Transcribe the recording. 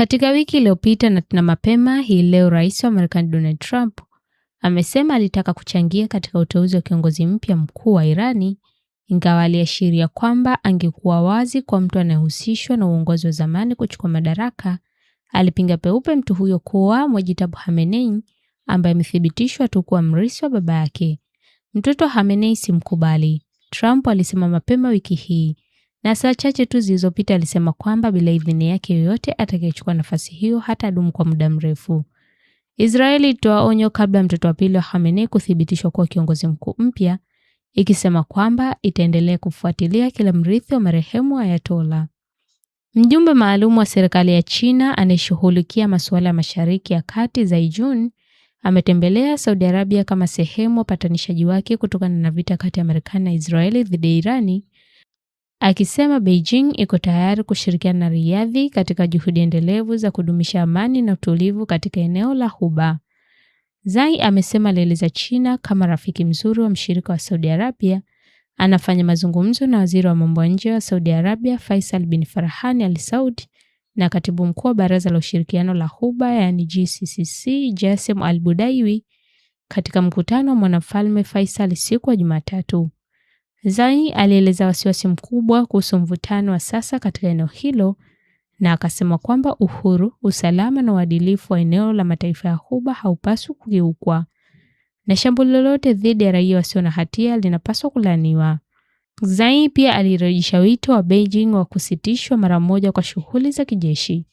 Katika wiki iliyopita na mapema hii leo, Rais wa Marekani Donald Trump amesema alitaka kuchangia katika uteuzi wa kiongozi mpya mkuu wa Irani, ingawa aliashiria kwamba angekuwa wazi kwa mtu anayehusishwa na uongozi wa zamani kuchukua madaraka. Alipinga peupe mtu huyo kuwa Mojtaba Khamenei, ambaye amethibitishwa tu kuwa mrithi wa baba yake. Mtoto wa Khamenei simkubali, Trump alisema mapema wiki hii, na saa chache tu zilizopita alisema kwamba bila idhini yake yoyote atakayechukua nafasi hiyo hatadumu kwa muda mrefu. Israeli ilitoa onyo kabla mtoto wa pili wa Khamenei kuthibitishwa kuwa kiongozi mkuu mpya, ikisema kwamba itaendelea kufuatilia kila mrithi wa marehemu Ayatollah. Mjumbe maalum wa serikali ya China anayeshughulikia masuala ya Mashariki ya Kati, Zhao Jun, ametembelea Saudi Arabia kama sehemu ya upatanishaji wake kutokana na vita kati ya Marekani na Israeli dhidi ya Irani, akisema Beijing iko tayari kushirikiana na Riyadh katika juhudi endelevu za kudumisha amani na utulivu katika eneo la Ghuba. Zhao amesema alieleza China kama rafiki mzuri wa mshirika wa Saudi Arabia. Anafanya mazungumzo na waziri wa mambo ya nje wa Saudi Arabia Faisal bin Farhan Al Saud na katibu mkuu wa Baraza la Ushirikiano la Ghuba yani GCC Jassim Al Budaiwi katika mkutano wa mwanafalme Faisal siku ya Jumatatu. Zhao alieleza wasiwasi mkubwa kuhusu mvutano wa sasa katika eneo hilo na akasema kwamba uhuru, usalama na uadilifu wa eneo la mataifa ya Ghuba haupaswi kukiukwa, na shambulio lolote dhidi ya raia wasio na hatia linapaswa kulaaniwa. Zhao pia alirejesha wito wa Beijing wa kusitishwa mara moja kwa shughuli za kijeshi.